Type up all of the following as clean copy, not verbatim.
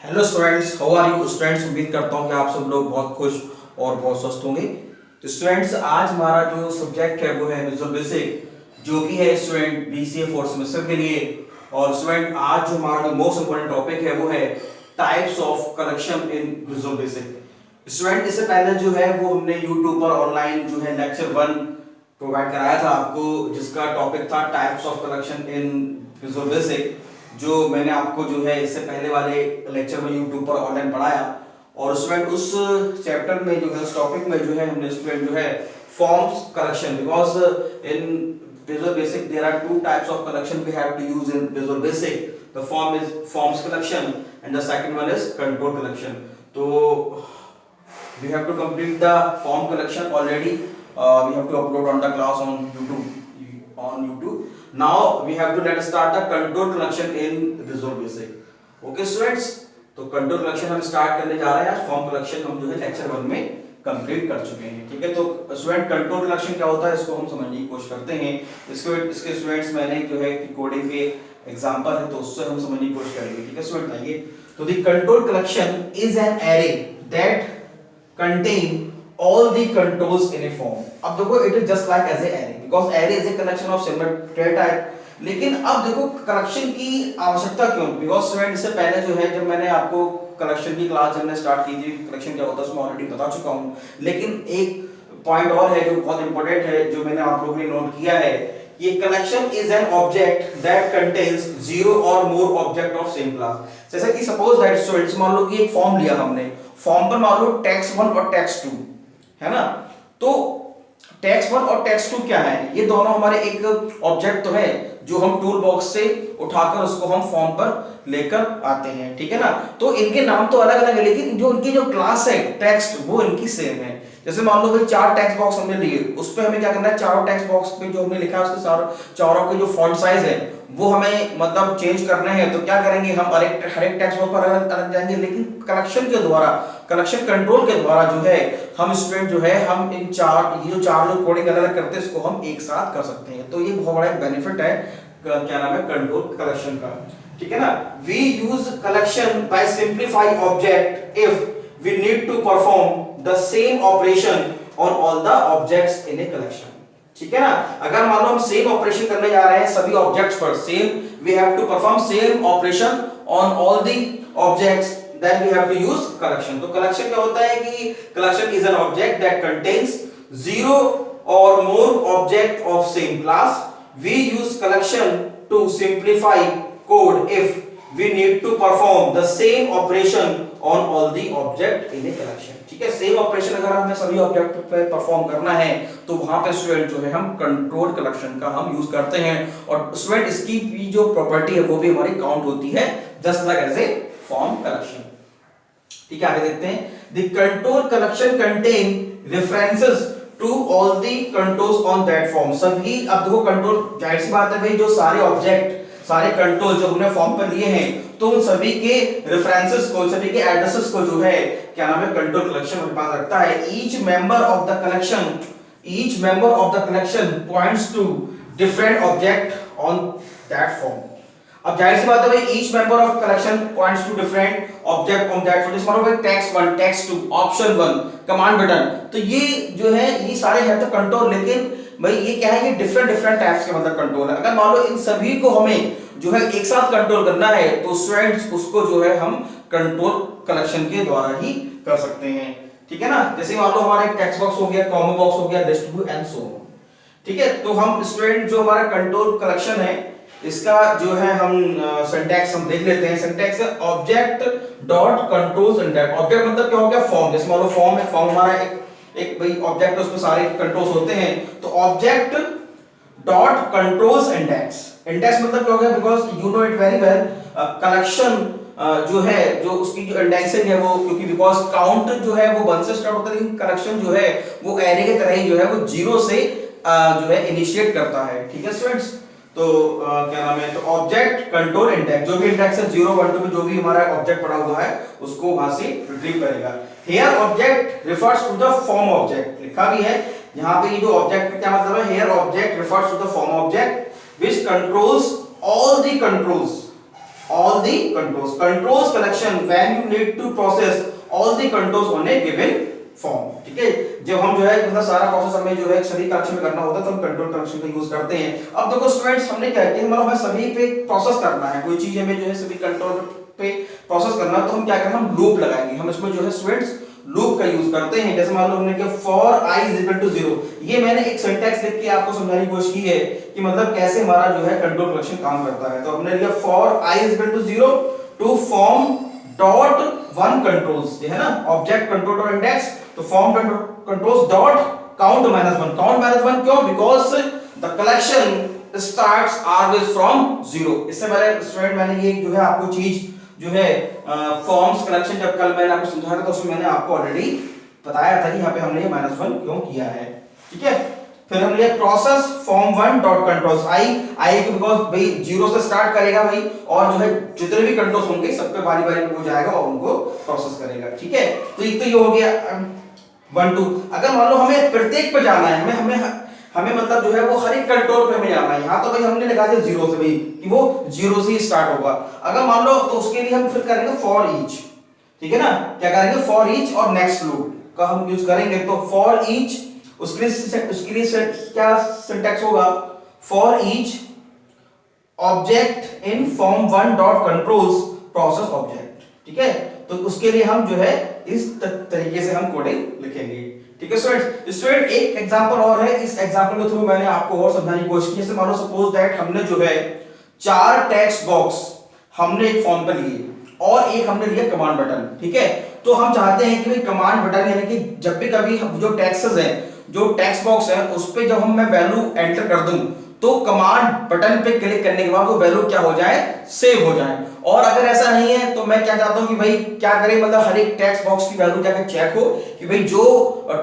Hello students, how are you students. उम्मीद करता हूँ कि आप सब लोग बहुत खुश और बहुत स्वस्थ होंगे। तो स्टूडेंट्स, आज हमारा जो सब्जेक्ट है वो है विजुअल बेसिक, जो कि है स्टूडेंट बीसीए फोर्थ सेमेस्टर के लिए। और स्टूडेंट, आज जो हमारा जो मोस्ट इंपोर्टेंट टॉपिक है वो है types of collection in visual basic. Student, इससे पहले जो है वो हमने यूट्यूब पर ऑनलाइन जो है लेक्चर 1 प्रोवाइड कराया था आपको, जिसका टॉपिक था types of collection in visual basic, जो मैंने आपको जो है इससे पहले वाले लेक्चर में यूट्यूब पर ऑनलाइन पढ़ाया। और स्टूडेंट, उस चैप्टर में जो है उस टॉपिक में जो है हमने स्टूडेंट जो है forms collection, because in visual basic there are two types of collection we have to use in visual basic. The form is forms collection and the second one is control collection. तो we have to complete the form collection already. We have to upload on the class on YouTube. Now we have to let us start the control collection in Visual Basic. Okay students, तो control collection हम start करने जा रहे हैं। Form collection हम जो है lecture 1 में कंप्लीट कर चुके हैं। ठीक है, तो स्टूडेंट कंट्रोल कलेक्शन क्या होता है इसको हम समझने की कोशिश करते हैं। इसके स्टूडेंट्स मैंने जो है कोडिंग के एग्जांपल है तो उससे हम समझने की कोशिश करेंगे। ठीक है स्टूडेंट, आइए। तो the control collection is an array that contain all the controls in a form. अब देखो, it is just like as a array because array is a collection of similar data type. लेकिन अब देखो collection की आवश्यकता क्यों? Because student, इससे पहले जो है जब मैंने आपको कलेक्शन की क्लास जब मैंने स्टार्ट की थी, कलेक्शन क्या होता है उसमें ऑलरेडी बता चुका हूँ। लेकिन एक पॉइंट और है जो बहुत इंपॉर्टेंट है, जो मैंने आप लोगों ने नोट किया है। ये collection is an object that contains zero और मोर ऑब्जेक्ट ऑफ सेम क्लास। जैसे कि सपोज दैट स्टूडेंट्स, मान लो कि एक फॉर्म लिया हमने, फॉर्म पर मान लो टेक्स्ट 1 और टेक्स्ट 2 है ना। तो टेक्स्ट 1 और टेक्स्ट 2 क्या है? ये दोनों हमारे एक ऑब्जेक्ट तो है जो हम टूल बॉक्स से उठाकर उसको हम फॉर्म पर लेकर आते हैं। ठीक है ना। तो इनके नाम तो अलग अलग है, लेकिन जो इनकी जो क्लास है टेक्स्ट, वो इनकी सेम है। जैसे मान लो भाई 4 टेक्स्ट बॉक्स हमने लिए, उस पे हमें क्या करना है, चारों टेक्स्ट बॉक्स पे जो हमने लिखा है उसके चारों के जो फॉन्ट साइज है वो हमें मतलब चेंज करना है। तो क्या करेंगे, हम हर एक टेक्स्ट बॉक्स पर अलग अलग जाएंगे। लेकिन कलेक्शन के द्वारा, कलेक्शन कंट्रोल के द्वारा जो है हम स्टूडेंट जो है हम इन जो चार कोडिंग अलग करते हैं इसको हम एक साथ कर सकते हैं। तो ये बहुत बड़ा बेनिफिट है, क्या नाम है, कंट्रोल कलेक्शन का। ठीक है ना। We use collection by simplify object if we need to perform the same operation on all the objects in a collection. ठीक है ना। अगर मान लो हम सेम ऑपरेशन करने जा रहे हैं सभी ऑब्जेक्ट्स पर, same we have to perform same operation on all the objects, then we have to use collection. तो collection क्या होता है कि collection is an object that contains zero or more object of same class. We use collection to simplify code if we need to perform the same operation on all the object in a collection. ठीक है, same operation अगर हमें सभी object पे perform करना है तो वहां पे स्टूडेंट जो है हम कंट्रोल कलेक्शन का हम यूज करते हैं। और स्टूडेंट, इसकी भी जो प्रॉपर्टी है वो भी हमारी काउंट होती है just like as a form collection. ठीक है, आगे देखते हैं। The control collection contain references to all the controls on that form. सभी, अब देखो कंट्रोल, जाहिर सी बात है भाई, जो सारे ऑब्जेक्ट, सारे कंट्रोल जो हमने फॉर्म पर लिए हैं तो उन सभी के रेफरेंसेस को, सभी के एड्रेसेस को जो है क्या नाम है, कंट्रोल कलेक्शन हमारे पास रखता है। Each member of the collection points to different object on that form. अब जाहिर सी बात है भाई, each member of collection points to different object on that form. मानो भाई text 1, text 2, option 1, command button, तो ये जो है ये सारे हैं तो कंट्रोल, लेकिन भाई ये क्या है, ये डिफरेंट टाइप्स के मतलब कंट्रोल है। अगर मान लो इन सभी को हमें जो है एक साथ कंट्रोल करना है तो स्टूडेंट्स उसको जो है हम कंट्रोल कलेक्शन के द्वारा ही कर सकते हैं। ठीक है ना। जैसे मान लो हमारा एक टेक्स्ट बॉक्स हो गया, कॉमा बॉक्स हो गया, list view and so on. ठीक है, तो हम स्टूडेंट जो हमारा कंट्रोल कलेक्शन है इसका जो है हम सिंटैक्स हम देख लेते हैं। सिंटैक्स है object dot controls index. Object मतलब क्या हो गया, फॉर्म। जैसे मान लो फॉर्म है, फॉर्म हमारा एक भाई ऑब्जेक्ट है, उसमें सारे कंट्रोल्स होते हैं। तो object dot controls index. Index मतलब क्या हो गया, because you know it very well, collection जो है जो उसकी जो इंडेक्सिंग है वो, क्योंकि बिकॉज काउंट जो है वो 1 से स्टार्ट होता है, लेकिन कलेक्शन जो है वो एरे के तरह ही जो है वो 0 से जो है इनिशिएट करता है। ठीक है स्टूडेंट्स, तो क्या नाम है, तो ऑब्जेक्ट कंट्रोल इंडेक्स, जो भी इंडेक्स है 0 1 2 में जो भी हमारा ऑब्जेक्ट पड़ा हुआ है उसको वहां से रिट्रीव करेगा। Here object refers to the form object, लिखा भी है यहाँ पे, ये जो ऑब्जेक्ट का क्या मतलब है, here object refers to the form object which controls all the controls all the controls collection when you need to process all the controls on a given form। ठीक है, जब हम जो है मतलब सारा प्रोसेस हमें जो है सभी कलेक्शन में करना होता है तो हम कंट्रोल कलेक्शन का यूज करते हैं। अब देखो स्टूडेंट्स, हमने क्या किया, मतलब हमें सभी पे प्रोसेस करना है, कोई चीज हमें जो है सभी कंट्रोल पे प्रोसेस करना है तो हम क्या करेंगे, हम लूप लगाएंगे। हम इसमें जो है स्टूडेंट्स लूप का यूज करते हैं। जैसे मान लो हमने किया for i is equal to 0, ये मैंने एक सिंटैक्स लिख के आपको समझाने की कोशिश की है कि मतलब कैसे हमारा जो है कंट्रोल कलेक्शन काम करता है। तो हमने लिया for i is equal to 0 to form dot one controls, ये है ना ऑब्जेक्ट कंट्रोल डॉट इंडेक्स, तो form controls dot count -1। Count -1 क्यों? Because the collection starts always from 0। इससे पहले स्टूडेंट मैंने ये जो है आपको चीज जो है फॉर्म्स कलेक्शन जब कल मैंने आपको समझाया था तो उसमें मैंने आपको ऑलरेडी बताया था कि यहाँ पे हमने ये -1 क्यों किया है। ठीक है, फिर हमने ये प्रोसेस फॉर्म 1 डॉट कंट्रोल्स आई को बिकॉज़ भाई 0 से स्टार्ट करेगा भाई, और जो है जितने भी कंट्रोल्स होंगे सब पे बारी बारी में हो जाएगा और उनको प्रोसेस करेगा। ठीक है, तो एक तो ये हो गया 1 2। अगर मान लो हमें प्रत्येक पे जाना है, हमें मतलब जो है वो हर एक कंट्रोल पे हमें जाना है। यहाँ तो भाई हमने लगा दिया 0 से भाई कि वो 0 से ही स्टार्ट होगा। अगर मान लो तो उसके लिए हम फिर करेंगे फॉर ईच। ठीक है ना, क्या करेंगे, फॉर ईच और नेक्स्ट लूप का हम यूज करेंगे। तो फॉर ईच उसके लिए क्या सिंटैक्स होगा, for each object in form 1 dot controls process object. ठीक है, तो उसके लिए हम जो है इस तरीके से हम कोडिंग लिखेंगे। ठीक है स्टूडेंट, एक एग्जांपल और है, इस एग्जांपल के थ्रू मैंने आपको और समझाने की कोशिश की। जैसे मान लो सपोज दैट हमने जो है 4 टेक्स्ट बॉक्स हमने एक फॉर्म पर लिए और एक हमने लिया कमांड बटन। ठीक है, तो हम चाहते हैं कि भाई कमांड बटन यानी कि जब भी कभी जो टेक्स्ट्स हैं, जो टेक्स्ट बॉक्स है उस पे जब हम मैं वैल्यू एंटर कर दूं तो कमांड बटन पे क्लिक करने के बाद वो वैल्यू क्या हो जाए, सेव हो जाए। और अगर ऐसा नहीं है तो मैं क्या चाहता हूं कि भाई क्या करें, मतलब हर एक टेक्स्ट बॉक्स की वैल्यू जाकर चेक हो कि भाई जो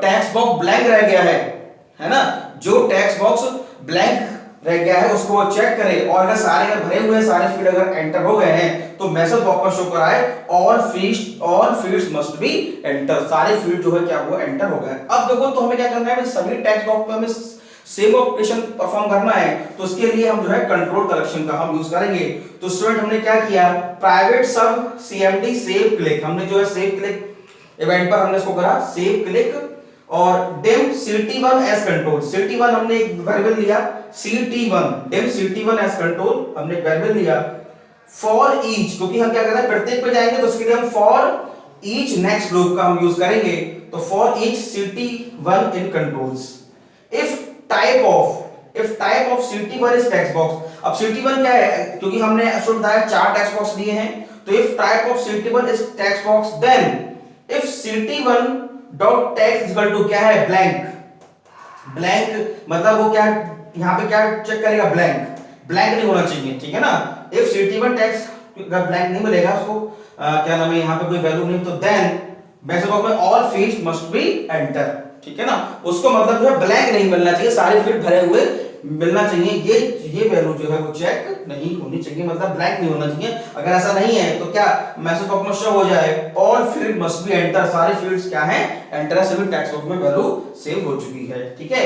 टेक्स्ट बॉक्स ब्लैंक रह गया है ना, जो टेक्स्ट बॉक्स ब्लैंक रह गया है उसको वो चेक करे, और अगर सारे भरे हुए सारे फील्ड अगर एंटर हो गए हैं तो मैसेज बॉक्स पर शो कराए all fields must be enter, सारे फील्ड जो है क्या हुआ, एंटर हो गए। अब देखो तो हमें क्या करना है, सभी टेक्स्ट बॉक्स में हमें सेम ऑपरेशन परफॉर्म करना है, तो उसके लिए हम जो है कंट्रोल कलेक्शन का हम यूज करेंगे। तो स्टूडेंट हमने क्या किया, प्राइवेट सब cmd सेव क्लिक, हमने जो है सेव क्लिक इवेंट पर हमने इसको करा सेव क्लिक, और dim ct1 as control, ct1 हमने एक वेरिएबल लिया ct1, dim ct1 as control हमने एक वेरिएबल लिया। for each, क्योंकि हम क्या कर रहे हैं प्रत्येक पे जाएंगे तो उसके लिए हम for each next लूप का हम यूज करेंगे। तो for each ct1 in controls if type of ct1 is text box। अब ct1 क्या है, क्योंकि हमने ऐसा बताया 4 टेक्स्ट बॉक्स लिए हैं, तो if type of ct1 is text box then if ct1 dot text equal to क्या है, ब्लैंक मतलब वो क्या यहाँ पे क्या चेक करेगा, ब्लैंक नहीं होना चाहिए। ठीक है ना, इफ ct1 टेक्स्ट अगर ब्लैंक नहीं मिलेगा उसको क्या नाम है, यहाँ पे कोई वैल्यू नहीं, तो देन मैसेज बॉक्स में all fields must be enter. ठीक है ना, उसको मतलब जो है ब्लैंक नहीं मिलना चाहिए, सारे फील्ड भरे हुए मिलना चाहिए, ये वैल्यू जो है वो चेक नहीं होनी चाहिए, मतलब ब्लैंक नहीं होना चाहिए। अगर ऐसा नहीं है तो क्या मैसेज बॉक्स में शो हो जाए all field must be enter, सारे फील्ड्स क्या हैं, एंटर है, सभी टेक्स्ट बॉक्स में वैल्यू सेव हो चुकी है। ठीक है,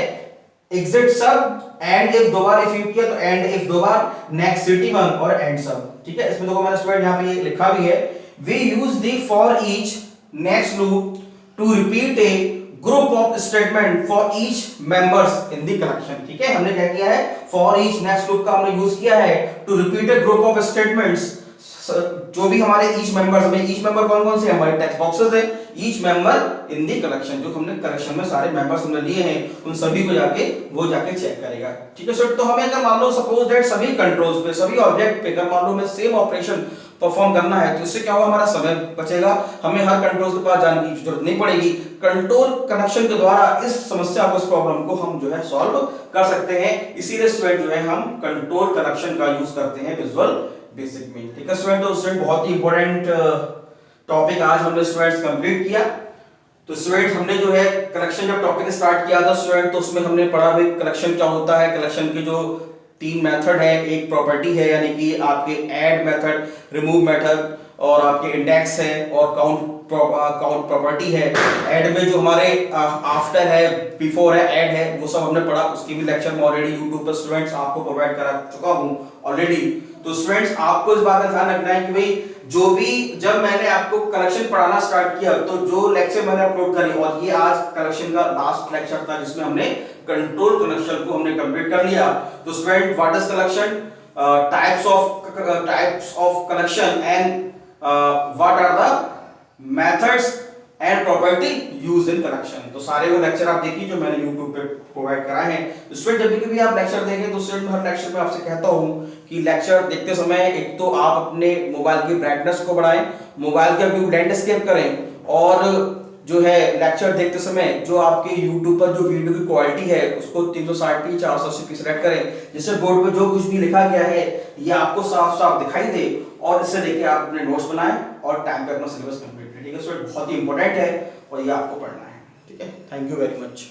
एग्जिट सब एंड इफ दो बार इफ यूज किया तो एंड इफ दो बार, नेक्स्ट ct1 और एंड सब। ठीक है, इसमें देखो मैंने स्टूडेंट यहां पे लिखा भी है, we use the for each next loop to repeat a group of statement for each members in the collection. ठीक है, हमने क्या किया है, फॉर ईच नेक्स्ट लूप का हमने यूज किया है to repeat a group of statements, जो भी हमारे ईच मेंबर्स में, ईच मेंबर कौन कौन से हमारे टेक्स्ट बॉक्सेस है, each member in the collection, जो हमने कलेक्शन में सारे मेंबर्स हमने लिए हैं उन सभी को जाके चेक करेगा। ठीक है सर, तो हमें अगर मान लो सपोज दैट सभी कंट्रोल्स पे, सभी ऑब्जेक्ट पे अगर मान लो हमें सेम ऑपरेशन परफॉर्म करना है तो इससे क्या होगा, हमारा समय बचेगा, हमें हर कंट्रोल के पास जाने की जरूरत नहीं पड़ेगी। कंट्रोल कनेक्शन के द्वारा इस समस्या को, इस प्रॉब्लम को हम जो है सॉल्व कर सकते हैं। इसीलिए स्टूडेंट जो है हम कंट्रोल कनेक्शन का यूज करते हैं विजुअल बेसिक में। ठीक है स्टूडेंट, तो स्टूडेंट बहुत ही इंपॉर्टेंट टॉपिक आज हमने स्टूडेंट्स कंप्लीट किया। तो स्टूडेंट हमने जो है कलेक्शन जब टॉपिक स्टार्ट किया था स्टूडेंट, तो उसमें हमने पढ़ा भाई कलेक्शन क्या होता है, कलेक्शन के जो 3 मेथड है, एक प्रॉपर्टी है यानी कि आपके ऐड मेथड, रिमूव मेथड और आपके इंडेक्स है और काउंट प्रॉपर्टी है। ऐड में जो हमारे आफ्टर है, बिफोर है, ऐड है, वो सब हमने पढ़ा। उसकी भी लेक्चर मैं ऑलरेडी यूट्यूब पर स्टूडेंट्स आपको प्रोवाइड करा चुका हूँ ऑलरेडी। तो स्टूडेंट्स आपको इस बात का ध्यान रखना है कि भाई जो भी, जब मैंने आपको कलेक्शन पढ़ाना स्टार्ट किया तो जो लेक्चर मैंने अपलोड करी, और ये आज कलेक्शन का लास्ट लेक्चर था जिसमें हमने कंट्रोल कलेक्शन को हमने कंप्लीट कर लिया। तो student what is collection, types of collection and what are the methods and property used in collection. तो सारे वो लेक्चर आप देखिए जो मैंने YouTube पे प्रोवाइड कराए हैं। स्टूडेंट जब भी आप लेक्चर देखें तो स्टूडेंट हर लेक्चर में आपसे कहता हूं कि लेक्चर देखते समय एक तो आप अपने मोबाइल की ब्राइटनेस को बढ़ाएं, मोबाइल का व्यू लैंडस्केप करें, और जो है लेक्चर देखते समय जो आपके YouTube पर जो वीडियो की क्वालिटी है उसको 360p 480p सेलेक्ट करें, जिससे बोर्ड पर जो कुछ भी लिखा गया है ये आपको साफ साफ दिखाई दे, और इससे देखिए आप अपने नोट्स बनाएं और टाइम पे अपना सिलेबस कंप्लीट करें। ठीक है स्टूडेंट, बहुत ही इंपॉर्टेंट है और ये आपको पढ़ना है। ठीक है, थैंक यू वेरी मच।